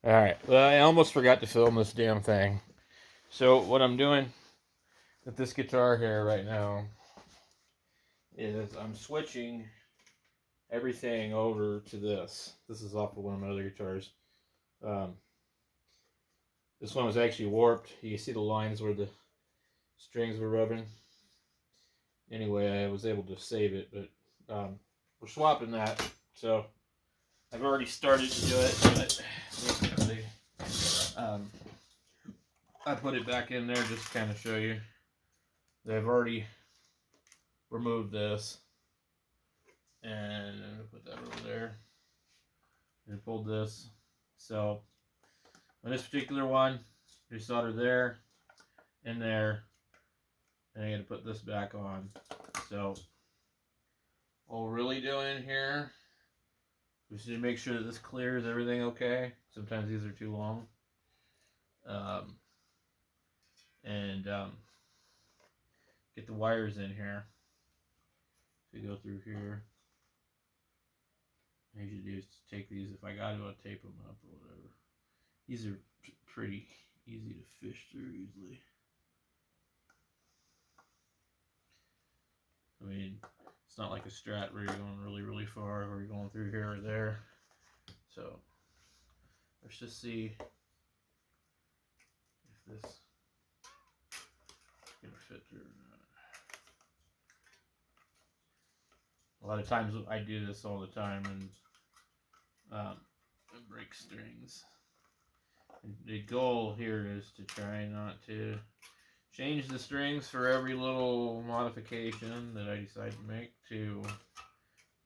Alright, well, I almost forgot to film this damn thing. So, what I'm doing with this guitar here right now is I'm switching everything over to this. This is off of one of my other guitars. Um, this one was actually warped. You can see the lines where the strings were rubbing. Anyway, I was able to save it, but we're swapping that. So, I've already started to do it, but basically, I put it back in there just to kind of show you. They've already removed this, and I'm gonna put that over there, and pulled this. So on this particular one, we solder there, and there, and I got to put this back on. So what we're really doing here, we just need to make sure that this clears everything okay. Sometimes these are too long. And get the wires in here. So you go through here. What you do is take these. If I got to, I'll tape them up or whatever. These are pretty easy to fish through easily. I mean, it's not like a Strat where you're going really, really far, or you're going through here or there. So let's just see if this is gonna fit through or not. A lot of times I do this all the time and break strings. And the goal here is to try not to change the strings for every little modification that I decide to make to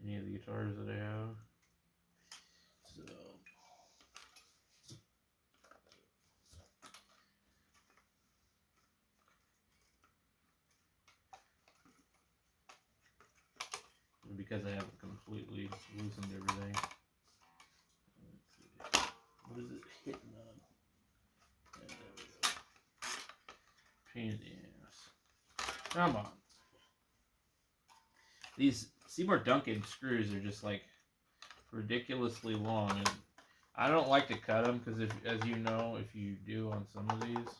any of the guitars that I have. So because I haven't completely loosened everything. What is it hitting on? Yeah, there we go. Pain in the ass. Come on. These Seymour Duncan screws are just like ridiculously long, and I don't like to cut them because, as you know, if you do on some of these,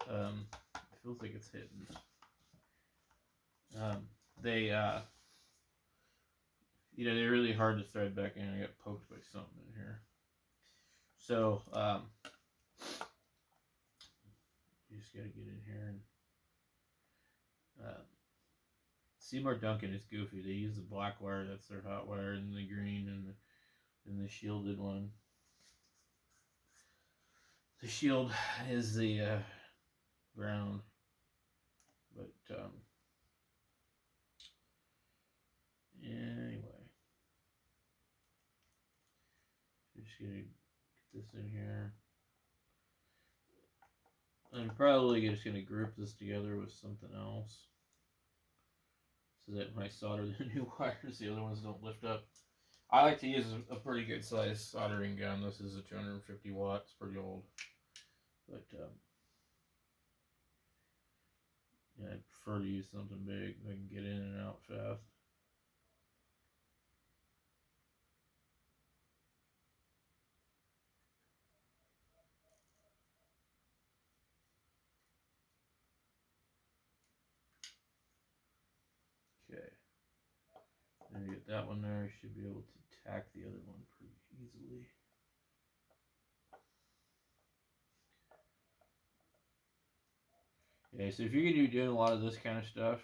it feels like it's hitting. They're really hard to thread back in. I got poked by something in here. So, you just gotta get in here and Seymour Duncan is goofy. They use the black wire, that's their hot wire, and the green and the shielded one. The shield is the brown, but anyway, just gonna get this in here. I'm probably just gonna group this together with something else, so that when I solder the new wires, the other ones don't lift up. I like to use a pretty good size soldering gun. This is a 250 watts, pretty old, but yeah, I prefer to use something big that I can get in and out fast. Okay, and you get that one there. You should be able to tack the other one pretty easily. Okay, so if you're going to be doing a lot of this kind of stuff,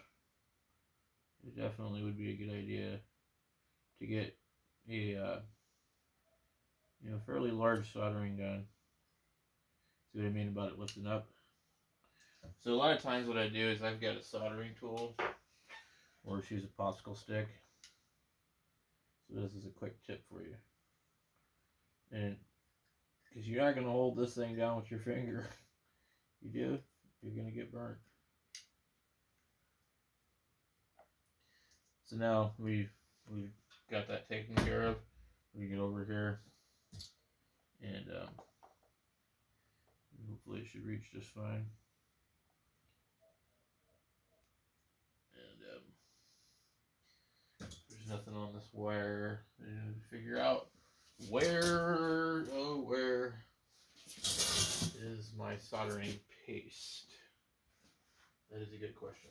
it definitely would be a good idea to get a fairly large soldering gun. See what I mean about it lifting up? So a lot of times what I do is I've got a soldering tool, or just use a popsicle stick. So this is a quick tip for you. And because you're not going to hold this thing down with your finger. You do, you're going to get burnt. So now we've got that taken care of. We get over here, and hopefully it should reach just fine. And there's nothing on this wire. And figure out where soldering paste? That is a good question.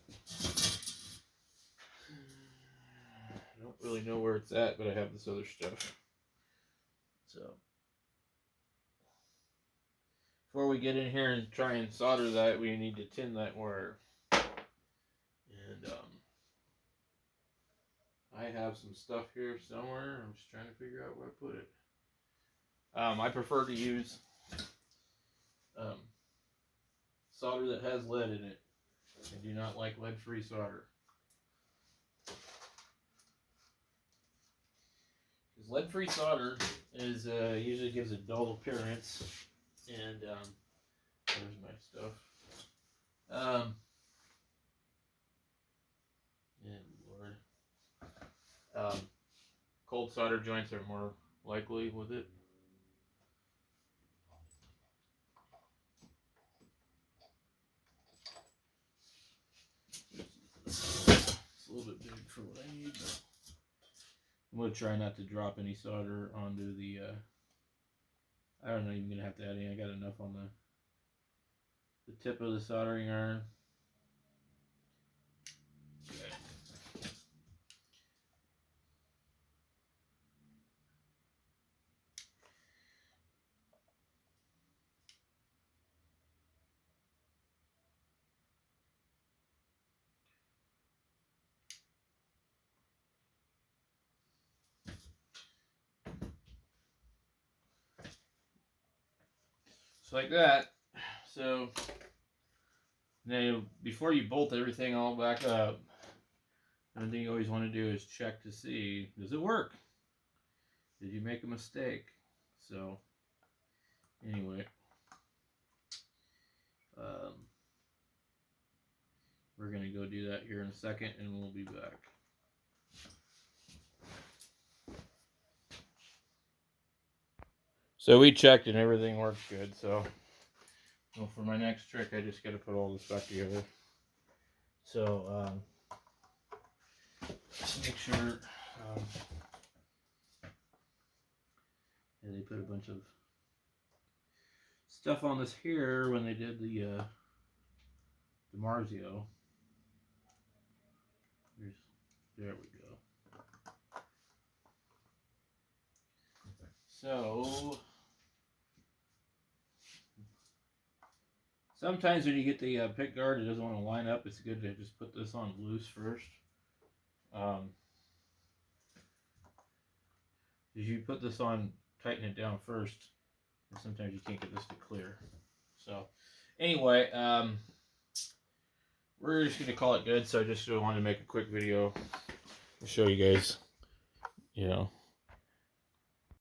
I don't really know where it's at, but I have this other stuff. So, before we get in here and try and solder that, we need to tin that wire. And I have some stuff here somewhere. I'm just trying to figure out where I put it. I prefer to use solder that has lead in it. I do not like lead-free solder. Because lead-free solder is usually gives a dull appearance. And there's my stuff. Lord. Cold solder joints are more likely with it. It's a little bit big for what I need, but I'm going to try not to drop any solder onto the, I don't know, I'm going to have to add any. I got enough on the tip of the soldering iron. Okay. Just like that. So now before you bolt everything all back up, one thing you always want to do is check to see, does it work? Did you make a mistake? So anyway, we're going to go do that here in a second and we'll be back. So we checked and everything works good. So well, for my next trick, I just got to put all this back together. So just make sure yeah, they put a bunch of stuff on this here when they did the DIMARZIO. There we go. So sometimes when you get the pick guard, it doesn't want to line up. It's good to just put this on loose first. If you put this on, tighten it down first, and sometimes you can't get this to clear. So anyway, we're just going to call it good. So I just wanted to make a quick video to show you guys, you know,